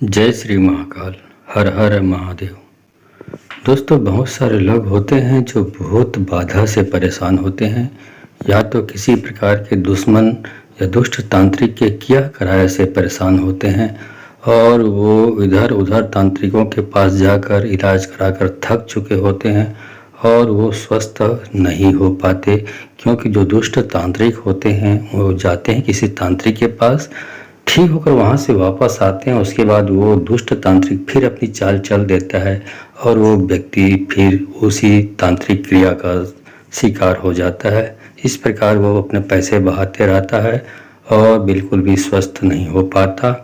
जय श्री महाकाल। हर हर महादेव। दोस्तों, बहुत सारे लोग होते हैं जो बहुत बाधा से परेशान होते हैं, या तो किसी प्रकार के दुश्मन या दुष्ट तांत्रिक के किया कराए से परेशान होते हैं और वो इधर उधर तांत्रिकों के पास जाकर इलाज कराकर थक चुके होते हैं और वो स्वस्थ नहीं हो पाते, क्योंकि जो दुष्ट तांत्रिक होते हैं वो जाते हैं किसी तांत्रिक के पास, ठीक होकर वहाँ से वापस आते हैं। उसके बाद वो दुष्ट तांत्रिक फिर अपनी चाल चल देता है और वो व्यक्ति फिर उसी तांत्रिक क्रिया का शिकार हो जाता है। इस प्रकार वो अपने पैसे बहाते रहता है और बिल्कुल भी स्वस्थ नहीं हो पाता।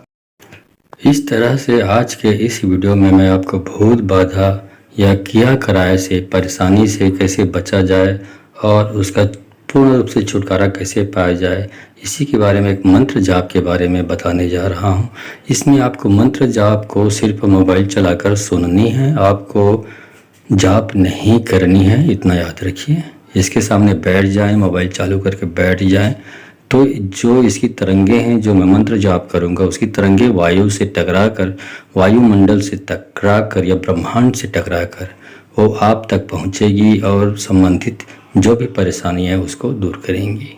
इस तरह से आज के इस वीडियो में मैं आपको भूत बाधा या किया कराए से परेशानी से कैसे बचा जाए और उसका पूर्ण रूप से छुटकारा कैसे पाया जाए, इसी के बारे में एक मंत्र जाप के बारे में बताने जा रहा हूँ। इसमें आपको मंत्र जाप को सिर्फ मोबाइल चलाकर सुननी है, आपको जाप नहीं करनी है, इतना याद रखिए। इसके सामने बैठ जाएं, मोबाइल चालू करके बैठ जाएं, तो जो इसकी तरंगे हैं, जो मैं मंत्र जाप करूंगा उसकी तरंगे वायु से टकरा कर, वायुमंडल से टकरा कर या ब्रह्मांड से टकरा कर वो आप तक पहुंचेगी और संबंधित जो भी परेशानी है उसको दूर करेंगी।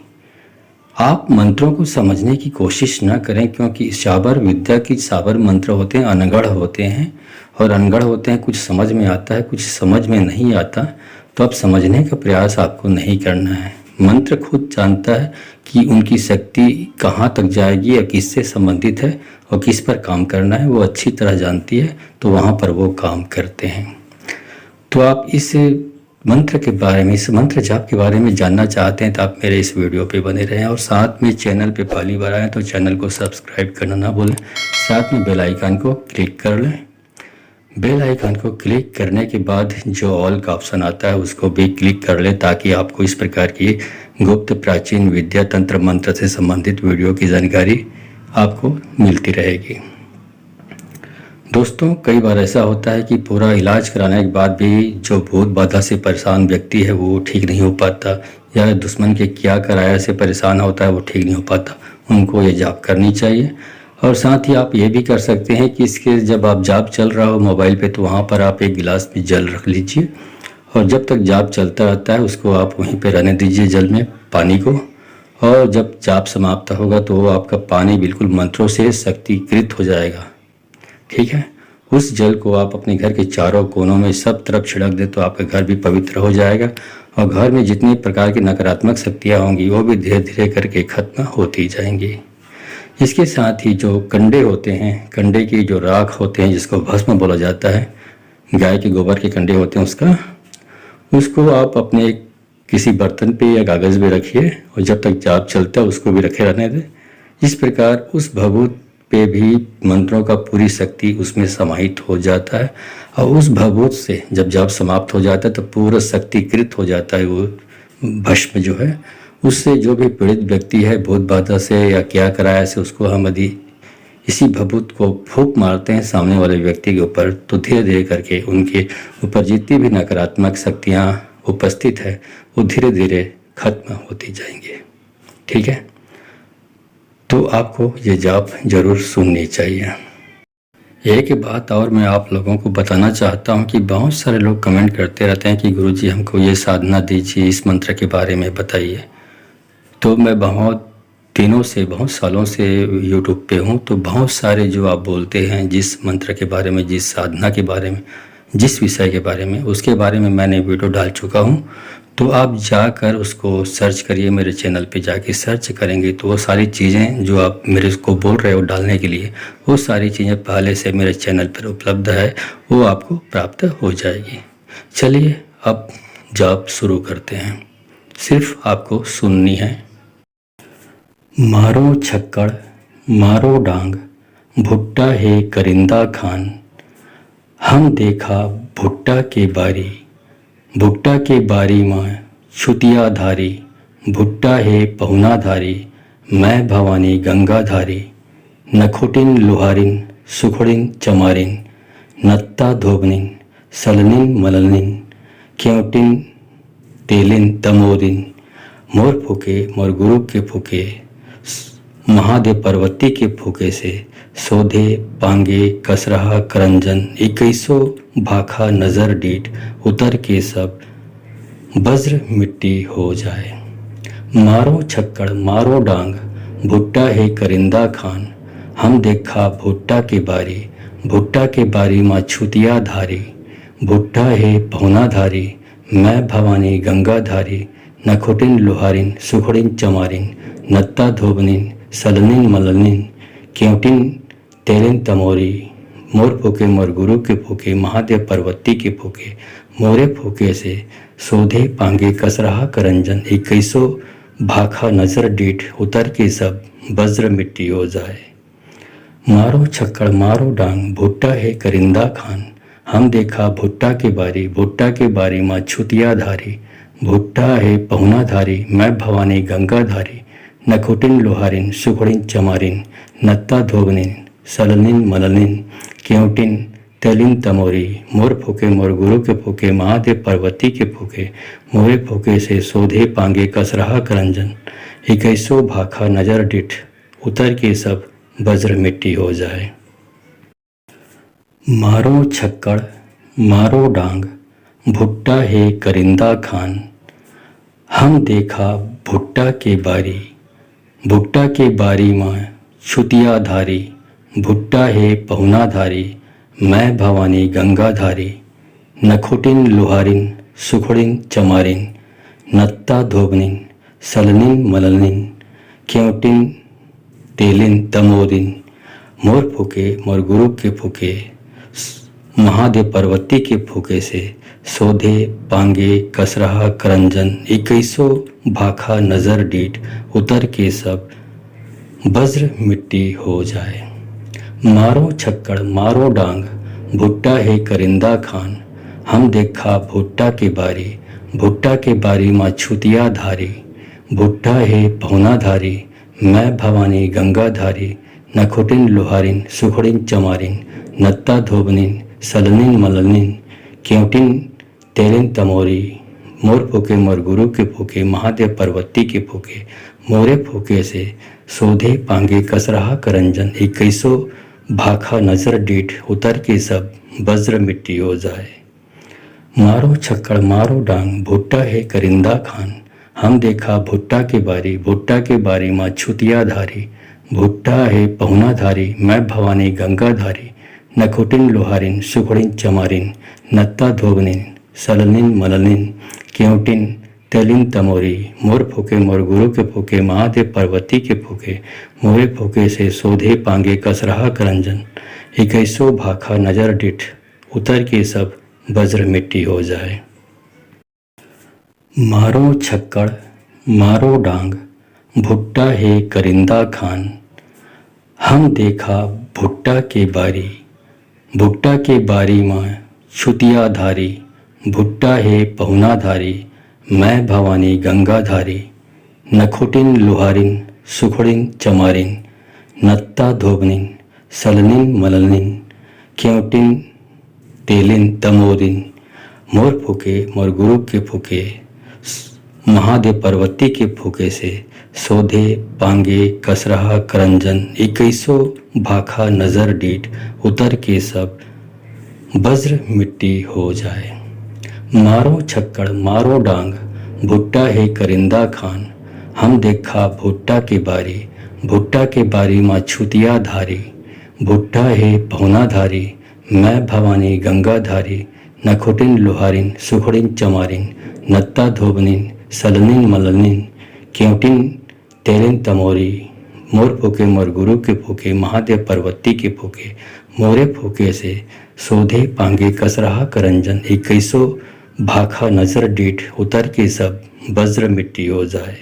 आप मंत्रों को समझने की कोशिश ना करें, क्योंकि साबर विद्या की साबर मंत्र होते हैं, अनगढ़ होते हैं और अनगढ़ होते हैं। कुछ समझ में आता है, कुछ समझ में नहीं आता, तो आप समझने का प्रयास आपको नहीं करना है। मंत्र खुद जानता है कि उनकी शक्ति कहाँ तक जाएगी या किससे संबंधित है और किस पर काम करना है, वो अच्छी तरह जानती है, तो वहाँ पर वो काम करते हैं। तो आप इस मंत्र के बारे में, इस मंत्र जाप के बारे में जानना चाहते हैं तो आप मेरे इस वीडियो पे बने रहें और साथ में चैनल पे पहली बार आए तो चैनल को सब्सक्राइब करना ना भूलें, साथ में बेल आइकन को क्लिक कर लें। बेल आइकन को क्लिक करने के बाद जो ऑल का ऑप्शन आता है उसको भी क्लिक कर लें, ताकि आपको इस प्रकार की गुप्त प्राचीन विद्या तंत्र मंत्र से संबंधित वीडियो की जानकारी आपको मिलती रहेगी। दोस्तों, कई बार ऐसा होता है कि पूरा इलाज कराने के बाद भी जो भूत बाधा से परेशान व्यक्ति है वो ठीक नहीं हो पाता, या दुश्मन के क्या कराया से परेशान होता है वो ठीक नहीं हो पाता। उनको ये जाप करनी चाहिए। और साथ ही आप ये भी कर सकते हैं कि इसके जब आप जाप चल रहा हो मोबाइल पे, तो वहाँ पर आप एक गिलास में जल रख लीजिए और जब तक जाप चलता रहता है उसको आप वहीं पर रहने दीजिए, जल में पानी को। और जब जाप समाप्त होगा तो वो आपका पानी बिल्कुल मंत्रों से शक्तिकृत हो जाएगा, ठीक है। उस जल को आप अपने घर के चारों कोनों में सब तरफ छिड़क दे तो आपका घर भी पवित्र हो जाएगा और घर में जितनी प्रकार की नकारात्मक शक्तियाँ होंगी वो भी धीरे धीरे करके खत्म होती जाएंगी। इसके साथ ही जो कंडे होते हैं, कंडे की जो राख होते हैं जिसको भस्म बोला जाता है, गाय के गोबर के कंडे होते हैं उसको आप अपने किसी बर्तन पे या कागज़ पे रखिए और जब तक जाप चलता है उसको भी रखे रहने दें। इस प्रकार उस भभूत पे भी मंत्रों का पूरी शक्ति उसमें समाहित हो जाता है और उस भभूत से जब जाप समाप्त हो जाता है तो पूरा शक्तिकृत हो जाता है वो भस्म जो है। उससे जो भी पीड़ित व्यक्ति है भूत बाधा से या क्या कराया से, उसको हम यदि इसी भभूत को फूंक मारते हैं सामने वाले व्यक्ति के ऊपर, तो धीरे धीरे करके उनके ऊपर जितनी भी नकारात्मक शक्तियाँ उपस्थित है वो धीरे धीरे खत्म होती जाएंगी, ठीक है। तो आपको ये जाप जरूर सुननी चाहिए। एक बात और मैं आप लोगों को बताना चाहता हूँ कि बहुत सारे लोग कमेंट करते रहते हैं कि गुरुजी हमको ये साधना दीजिए, इस मंत्र के बारे में बताइए। तो मैं बहुत दिनों से, बहुत सालों से यूट्यूब पे हूँ, तो बहुत सारे जो आप बोलते हैं जिस मंत्र के बारे में, जिस साधना के बारे में, जिस विषय के बारे में, उसके बारे में मैंने वीडियो डाल चुका हूँ। तो आप जाकर उसको सर्च करिए, मेरे चैनल पे जाके सर्च करेंगे तो वो सारी चीज़ें जो आप मेरे को बोल रहे हो डालने के लिए, वो सारी चीज़ें पहले से मेरे चैनल पर उपलब्ध है, वो आपको प्राप्त हो जाएगी। चलिए अब जाप शुरू करते हैं, सिर्फ आपको सुननी है। मारो छक्कड़ मारो डांग, भुट्टा है करिंदा खान। हम देखा भुट्टा के बारी, भुट्टा के बारी माँ छुतिया धारी। भुट्टा है पहुना धारी, मैं भवानी गंगाधारी। नखुटिन लुहारिन सुखड़िन चमारिन, नत्ता धोबनिन सलनिन मलनिन। क्योटिन तेलिन तमोरिन, मोर फूके मोर गुरु के फूके, महादेव पार्वती के फूके से सौधे पांगे कसरहा करंजन 2100 भाखा नजर डीठ उतर के सब वज्र मिट्टी हो जाए। मारो छक्कड़ मारो डांग भुट्टा है करिंदा खान, हम देखा भुट्टा के बारी माँ छुतिया धारी। भुट्टा है पहुना धारी मैं भवानी गंगा धारी, नखुटिन लुहारिन सुखड़िन चमारिन नत्ता धोबनिन सलनिन मलनिन क्योटिन तेलिन तमोरी। मोर फूके मोर गुरु के फूके महादेव पार्वती के फूके मोरे फूके से सौधे पांगे कसरहा करंजन 2100 भाखा नजर डीठ उतर के सब वज्र मिट्टी हो जाए। मारो छक्कड़ मारो डांग भुट्टा है करिंदा खान, हम देखा भुट्टा के बारी माँ छुतिया धारी। भुट्टा है पहुना धारी मैं भवानी गंगा धारी, नखुटिन लोहारिन सुखड़िन चमारिन नत्ता धोबनिन सलनिन मलनिन क्योटिन तेलिन तमोरी। मोर फूके मोर गुरु के फूके महादेव पार्वती के फूके मोरे फूके से सौधे पांगे कसरहा करंजन 2100 भाखा नजर डिठ उतर के सब वज्र मिट्टी हो जाए। मारो छक्कड़ मारो डांग भुट्टा है करिंदा खान, हम देखा भुट्टा के बारी माँ छुतिया धारी। भुट्टा है पहुना धारी मैं भवानी गंगा धारी, नखुटिन लुहारिन सुखड़िन चमारिन नत्ता धोबनिन सलनिन मलनिन क्योटिन तेलिन तमोरिन। मोर फूके मोर गुरु के फूके महादेव पार्वती के फूके से सौधे पांगे कसरहा करंजन 2100 भाखा नजर डीठ उतर के सब वज्र मिट्टी हो जाए। मारो छक्कड़ मारो डांग भुट्टा है करिंदा खान, हम देखा भुट्टा के बारी माँ छुतिया धारी। भुट्टा है पहुना धारी मैं भवानी गंगा धारी, नखुटिन लुहारिन सुखड़िन चमारिन नत्ता धोबनिन सलनिन मलनिन क्योटिन तेलिन तमोरी। मोर फूके मोर गुरु के फूके महादेव पार्वती के फूके मोरे फूके से सौधे पांगे कसरहा करंजन 2100 भाखा नजर डीठ उतर के सब वज्र मिट्टी हो जाए। मारो छक्कड़ मारो डांग भुट्टा है करिंदा खान, हम देखा भुट्टा के बारी माँ छुतिया धारी। भुट्टा है पहुना धारी मैं भवानी गंगा धारी, नखुटिन लोहारिन सुखड़िन चमारिन नत्ता धोबनिन सलनिन मलनिन क्योटिन तेलिन तमोरी। मोर फूके मोर गुरु के फूके महादेव पार्वती के फूके मोरे फूके से सौधे पांगे कसरहा करंजन 2100 भाखा नजर डिठ उतर के सब वज्र मिट्टी हो जाए। मारो छक्कड़ मारो डांग भुट्टा है करिंदा खान, हम देखा भुट्टा के बारी माँ छुतिया धारी। भुट्टा है पहुना धारी मैं भवानी गंगा धारी, नखुटिन लुहारिन सुखड़िन चमारिन नत्ता धोबनिन सलनिन मलनिन क्योटिन तेलिन तमोरिन। मोर फूके मोर गुरु के फूके महादेव पार्वती के फूके से सौधे पांगे कसरहा करंजन 2100 भाखा नजर डीठ उतर के सब वज्र मिट्टी हो जाए। मारो छक्कड़ मारो डांग भुट्टा है करिंदा खान, हम देखा भुट्टा के बारी माँ छुतिया धारी। भुट्टा है पहुना धारी मैं भवानी गंगा धारी, नखुटिन लुहारिन सुखड़िन चमारिन नत्ता धोबनिन सलनिन मलनिन क्योटिन तेलिन तमोरी। मोर फूके मोर गुरु के फूके महादेव पार्वती के फूके मोरे फूके से सौधे पांगे कसरहा करंजन 2100 भाखा नजर डीठ उतर के सब वज्र मिट्टी हो जाए।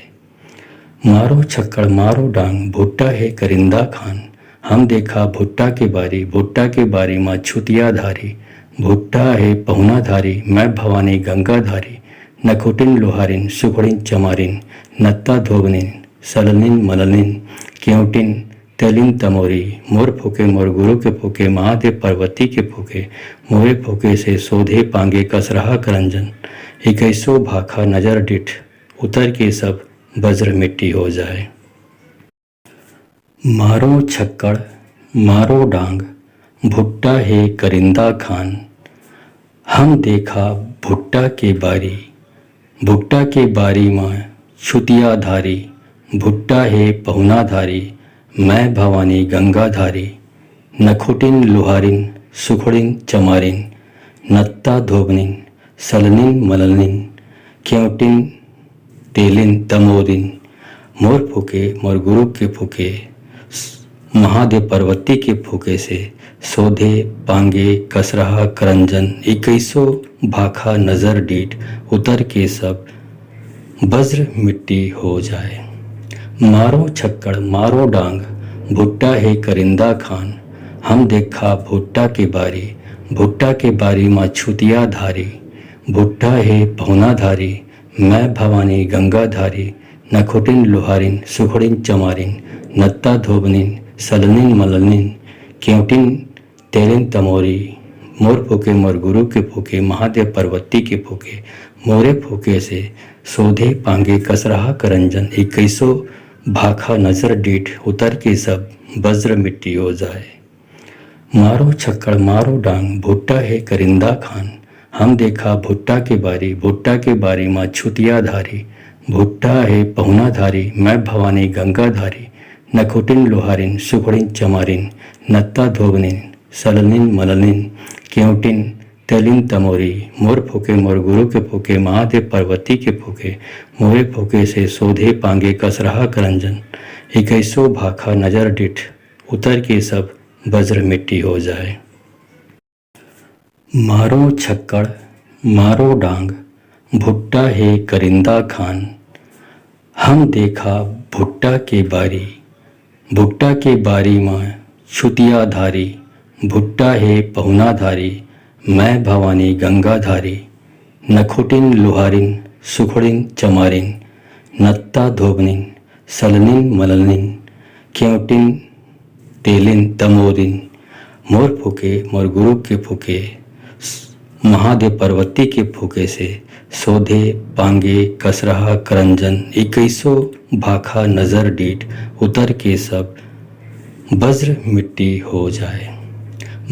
मारो छक्कड़ मारो डांग भुट्टा है करिंदा खान, हम देखा भुट्टा के बारी माँ छुतिया धारी। भुट्टा है पहुना धारी मैं भवानी गंगा धारी, नखुटिन लोहारिन सुखड़िन चमारिन नत्ता धोबनिन सलनिन मलनिन क्योटिन तेलिन तमोरी। मोर फूके मोर गुरु के फूके महादेव पार्वती के फूके मोरे फूके से सौधे पांगे कसरहा करंजन 2100 भाखा नजर डिठ उतर के सब वज्र मिट्टी हो जाए। मारो छक्कड़ मारो डांग, भुट्टा है करिंदा खान। हम देखा भुट्टा के बारी, भुट्टा के बारी में छुतिया धारी। भुट्टा है पहुनाधारी, मैं भवानी गंगाधारी। नखुटिन लुहारिन सुखड़िन चमारिन, नत्ता धोबनिन सलनिन मलनिन। क्योंटिन तेलिन तमोदिन, मोर फूके मोर गुरु के फूके, महादेव पार्वती के फूके से सोधे पांगे कसरहा करंजन। 2100 भाखा नजर डीठ, उतर के सब वज्र मिट्टी हो जाए। मारो छक्कड़ मारो डांग, भुट्टा है करिंदा खान। हम देखा भुट्टा के बारी, भुट्टा के बारी माँ छुतिया धारी। भुट्टा है पहुनाधारी, मैं भवानी गंगाधारी। नखुटिन लुहारिन सुखड़िन चमारिन, नत्ता धोबनिन सलनिन मलनिन। क्योंटिन तेलिन तमोरी, मोर फूके मोर गुरु के फूके, महादेव पार्वती के फूके, मोरे फूके से सोधे पांगे कसरहा करंजन। 2100 भाखा नजर डीठ, उतर के सब वज्र मिट्टी हो जाए। मारो छक्कड़ मारो डांग, भुट्टा है करिंदा खान। हम देखा भुट्टा के बारी, भुट्टा के बारी माँ छुतिया धारी। भुट्टा है पहुनाधारी, मैं भवानी गंगाधारी। नखुटिन लोहारिन सुखड़िन चमारिन, नत्ता धोबनिन सलनिन मलनिन। क्योंटिन तेलिन तमोरी, मोर फूके मोर गुरु के फूके, महादेव पार्वती के फूके, मोरे फूके से सोधे पांगे कसरहा करंजन। 2100 भाखा नजर डिठ, उतर के सब वज्र मिट्टी हो जाए। मारो छक्कड़ मारो डांग, भुट्टा है करिंदा खान। हम देखा भुट्टा के बारी, भुट्टा के बारी में छुतिया धारी। भुट्टा है पहुनाधारी, मैं भवानी गंगाधारी। नखुटिन लुहारिन सुखड़िन चमारिन, नत्ता धोबनिन सलनिन मलनिन। क्योंटिन तेलिन तमोदिन, मोर फूके मोर गुरु के फूके, महादेव पार्वती के फूके से सोधे पांगे कसरहा करंजन। 2100 भाखा नजर डीठ, उतर के सब वज्र मिट्टी हो जाए।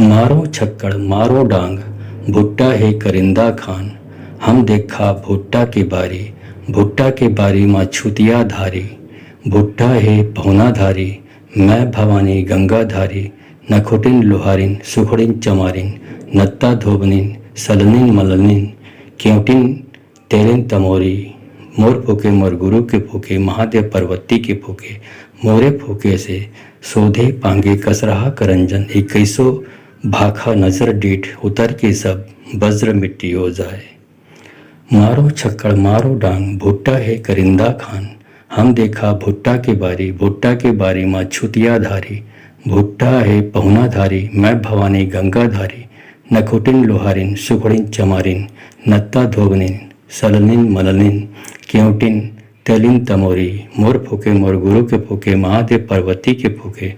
मारो छक्कड़ मारो डांग, भुट्टा है करिंदा खान। हम देखा भुट्टा के बारी, भुट्टा के बारी माँ छुतिया धारी। भुट्टा है पहुनाधारी, मैं भवानी गंगाधारी। नखुटिन लुहारिन सुखड़िन चमारिन, नत्ता धोबनिन सलनिन मलनिन। क्योंटिन तेलिन तमोरी, मोर फूके मोर गुरु के फूके, महादेव पार्वती के फूके, मोरे फूके से सोधे पांगे कसरहा करंजन। 2100 भाखा नजर डीठ, उतर के सब वज्र मिट्टी हो जाए। मारो छक्कड़ मारो डांग, भुट्टा है करिंदा खान। हम देखा भुट्टा के बारी, भुट्टा के बारी माँ छुतिया धारी। भुट्टा है पहुनाधारी, मैं भवानी गंगाधारी। नखुटिन लोहारिन सुखड़िन चमारिन, नत्ता धोबनिन सलनिन मलनिन। क्योंटिन तेलिन तमोरी, मोर फूके मोर गुरु के फूके, महादेव पार्वती के फूके,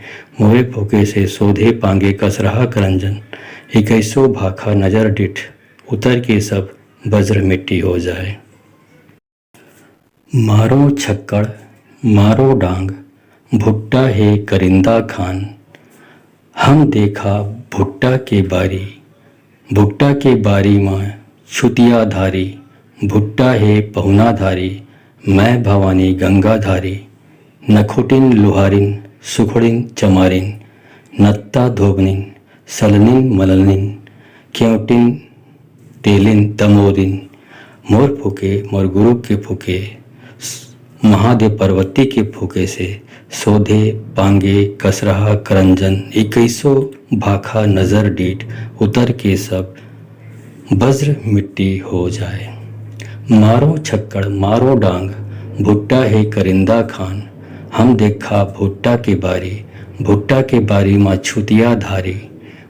मोरे फूके से सोधे पांगे कसरहा करंजन। 2100 भाखा नजर डिठ, उतर के सब वज्र मिट्टी हो जाए। मारो छक्कड़ मारो डांग, भुट्टा है करिंदा खान। हम देखा भुट्टा के बारी, भुट्टा के बारी में छुतिया धारी। भुट्टा है पहुनाधारी, मैं भवानी गंगाधारी। नखुटिन लुहारिन सुखड़िन चमारिन, नत्ता धोबनिन सलनिन मलनिन। क्योंटिन तेलिन तमोदिन, मोर फूके मोर गुरु के फूके, महादेव पार्वती के फूके से सोधे पांगे कसरहा करंजन। 2100 भाखा नजर डीठ, उतर के सब वज्र मिट्टी हो जाए। मारो छक्कड़ मारो डांग, भुट्टा है करिंदा खान। हम देखा भुट्टा के बारी, भुट्टा के बारी माँ छुतिया धारी।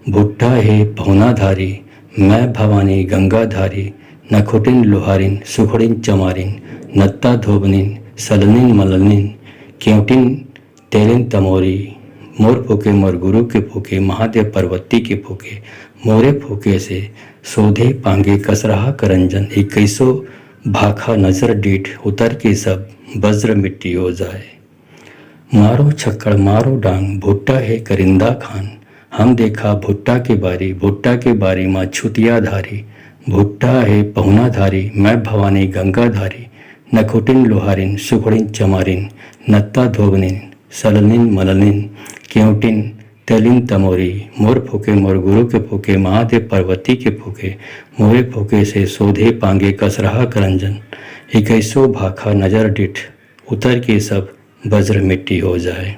भुट्टा है पहुनाधारी, मैं भवानी गंगाधारी। नखुटिन लुहारिन सुखड़िन चमारिन, नत्ता धोबनिन सलनिन मलनिन। क्योंटिन तेलिन तमोरी, मोर फूके मोर गुरु के फूके, महादेव पार्वती के फूके, मोरे फूके से सोधे पांगे कसरहा करंजन। 2100 भाखा नजर डीठ, उतर के सब वज्र मिट्टी हो जाए। मारो छक्कड़ मारो डांग, भुट्टा है करिंदा खान। हम देखा भुट्टा के बारी माँ छुतिया धारी। भुट्टा है पहुना धारी, मैं भवानी गंगा धारी। नखुटिन लोहारिन, सुखड़िन चमारिन, नत्ता धोबनिन, सलनिन मलनिन, क्योटिन तेलिन तमोरी। मोर फूके मोर गुरु के फूके, महादेव पार्वती के फूके। मोरे फूके से सोधे पांगे कसरहा करंजन। इक्कीसो भाखा नजर डिठ, उतर के सब वज्र मिट्टी हो जाए।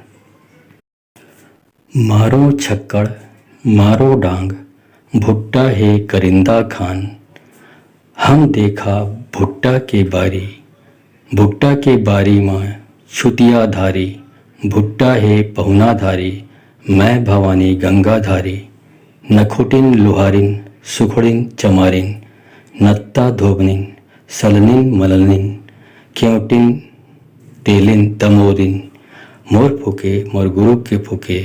मारो छक्कड़ मारो डांग, भुट्टा है करिंदा खान। हम देखा भुट्टा के बारी माँ छुतिया धारी। भुट्टा है पहुना धारी, मैं भवानी गंगा धारी। नखुटिन लोहारिन, सुखड़िन चमारिन, नत्ता धोबनिन, सलनिन मलनिन, क्योटिन तेलिन तमोरिन। मोर फूके मोर गुरु के फूके,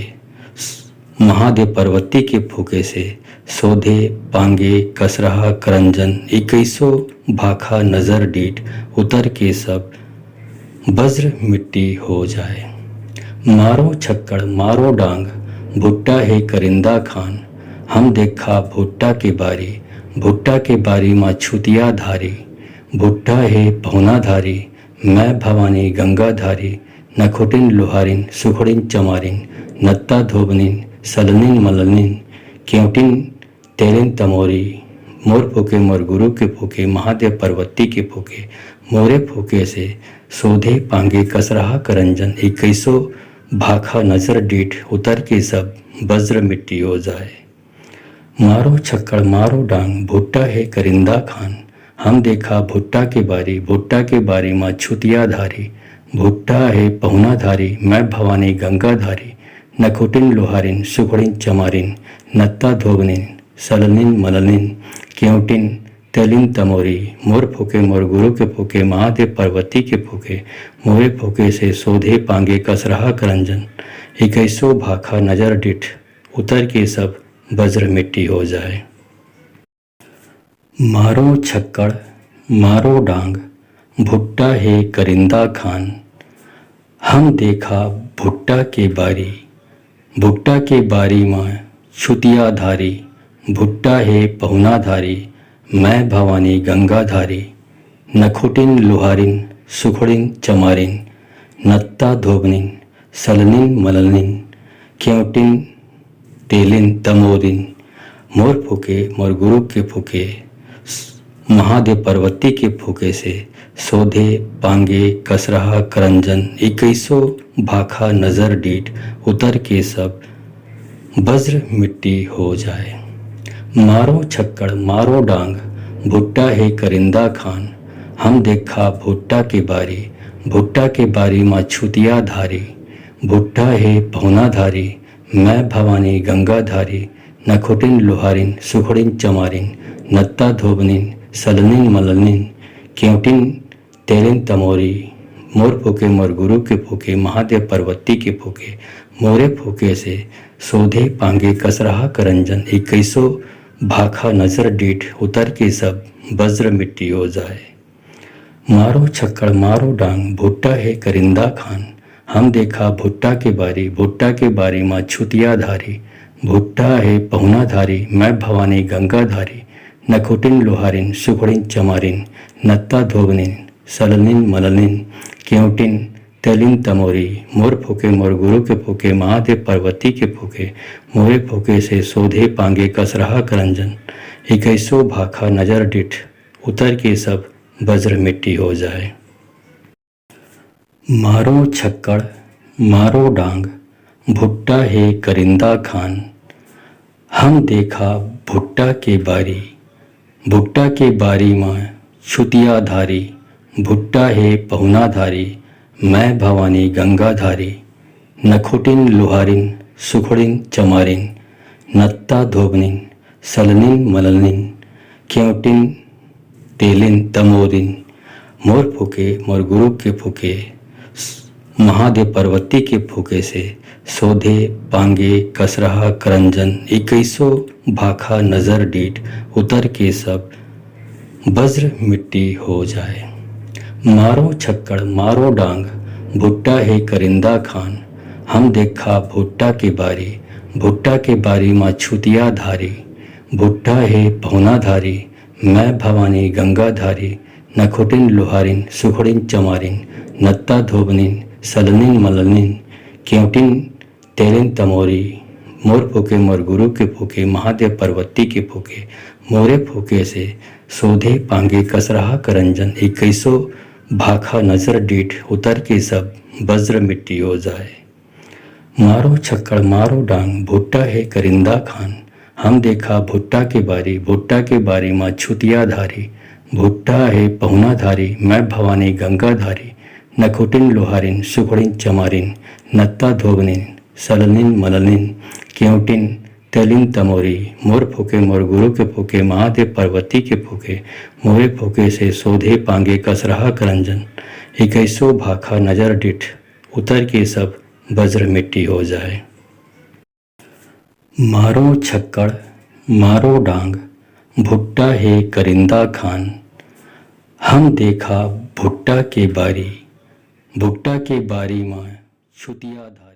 महादेव पार्वती के फूके से सोधे पांगे कसरहा करंजन। इक्कीसो भाखा नजर डीठ, उतर के सब वज्र मिट्टी हो जाए। मारो छक्कड़ मारो डांग, भुट्टा है करिंदा खान। हम देखा भुट्टा के बारी माँ छुतिया धारी। भुट्टा है पहुना धारी, मैं भवानी गंगा धारी। नखुटिन लोहारिन, सुखड़िन चमारिन, नत्ता धोबनिन, सलनिन मलनिन, क्योटिन तेलिन तमोरी। मोर फूके मोर गुरु के फूके, महादेव पार्वती के फूके। मोरे फूके से सोधे पांगे कसरहा करंजन। इक्कीसो भाखा नजर डीठ, उतर के सब वज्र मिट्टी हो जाए। मारो छक्कड़ मारो डांग, भुट्टा है करिंदा खान। हम देखा भुट्टा के बारी माँ छुतिया धारी। भुट्टा है पहुना धारी, मैं भवानी गंगा धारी। नखुटिन लोहारिन, सुखड़िन चमारिन, नत्ता धोबनिन, सलनिन मलनिन, क्योटिन तेलिन तमोरी। मोर फूके मोर गुरु के फूके, महादेव पार्वती के फूके। मोरे फूके से सोधे पांगे कसरहा करंजन। इक्कीसो भाखा नजर डिठ, उतर के सब वज्र मिट्टी हो जाए। मारो छक्कड़ मारो डांग, भुट्टा है करिंदा खान। हम देखा भुट्टा के बारी माँ छुतिया धारी। भुट्टा है पहुना धारी, मैं भवानी गंगा धारी। नखुटिन लोहारिन, सुखड़िन चमारिन, नत्ता धोबनिन, सलनिन मलनिन, क्योटिन तेलिन तमोरिन। मोर फूके मोर गुरु के फूके, महादेव पार्वती के फूके से सोधे पांगे कसरहा करंजन। इक्कीसो भाखा नजर डीठ, उतर के सब वज्र मिट्टी हो जाए। मारो छक्कड़ मारो डांग, भुट्टा है करिंदा खान। हम देखा भुट्टा के बारी माँ छुतिया धारी। भुट्टा है पहुना धारी, मैं भवानी गंगा धारी। नखुटिन लोहारिन, सुखड़िन चमारिन, नत्ता धोबनिन, सलनिन मलनिन, क्योटिन तेलिन तमोरी। मोर फूके मोर गुरु के फूके, महादेव पार्वती के फूके। मोरे फूके से सोधे पांगे कसरहा करंजन। इक्कीसो भाखा नजर डीठ, उतर के सब वज्र मिट्टी हो जाए। मारो छक्कड़ मारो डांग, भुट्टा है करिंदा खान। हम देखा भुट्टा के बारी माँ छुतिया धारी। भुट्टा है पहुना धारी, मैं भवानी गंगा धारी। नखुटिन लोहारिन, सुखड़िन चमारिन, नत्ता धोबनिन, सलनिन मलनिन, क्योटिन तेलिन तमोरी। मोर फूके मोर गुरु के फूके, महादेव पार्वती के फूके। मोरे फूके से सोधे पांगे कसरहा करंजन। इक्कीसो भाखा नजर डिठ, उतर के सब वज्र मिट्टी हो जाए। मारो छक्कड़ मारो डांग, भुट्टा है करिंदा खान। हम देखा भुट्टा के बारी माँ छुतिया धारी। भुट्टा है पहुना धारी, मैं भवानी गंगा धारी। नखुटिन लोहारिन, सुखड़िन चमारिन, नत्ता धोबनिन, सलनिन मलनिन, क्योटिन तेलिन तमोरिन। मोर फूके मोर गुरु के फूके, महादेव पार्वती के फूके से सोधे पांगे कसरहा करंजन। इक्कीसो भाखा नजर डीठ, उतर के सब वज्र मिट्टी हो जाए। मारो छक्कड़ मारो डांग, भुट्टा है करिंदा खान, हम देखा भुट्टा के बारी, भुट्टा के बारी माँ छुतिया धारी। भुट्टा है पहुना धारी, मैं भवानी गंगा धारी। नखुटिन लुहारिन सुखड़िन चमारिन, नत्ता धोबनिन सलनिन मलनिन। क्योटिन तेलिन तमोरी, मोर फूके मोर गुरु के फूके, महादेव पर्वती के फूके। मोरे फूके से सोधे पांगे कसरहा करंजन। 2100 भाखा नजर डीठ, उतर के सब वज्र मिट्टी हो जाए। मारो छक्कड़ मारो डांग, भुट्टा है करिंदा खान, हम देखा भुट्टा के बारी, भुट्टा के बारी माँ छुतिया धारी। भुट्टा है पहुना धारी, मैं भवानी गंगा धारी। नखुटिन लोहारिन सुखड़िन चमारिन, नत्ता धोबनिन सलनिन मलनिन। क्योटिन तेलिन तमोरी, मोर फूके मोर गुरु के फूके, महादेव पर्वती के फूके। मोरे फूके से सोधे पांगे कसरहा करंजन। 2100 भाखा नजर डिठ, उतर के सब वज्र मिट्टी हो जाए। मारो छक्कड़ मारो डांग, भुट्टा है करिंदा खान, हम देखा भुट्टा के बारी, भुट्टा के बारी माँ छुतिया धारी।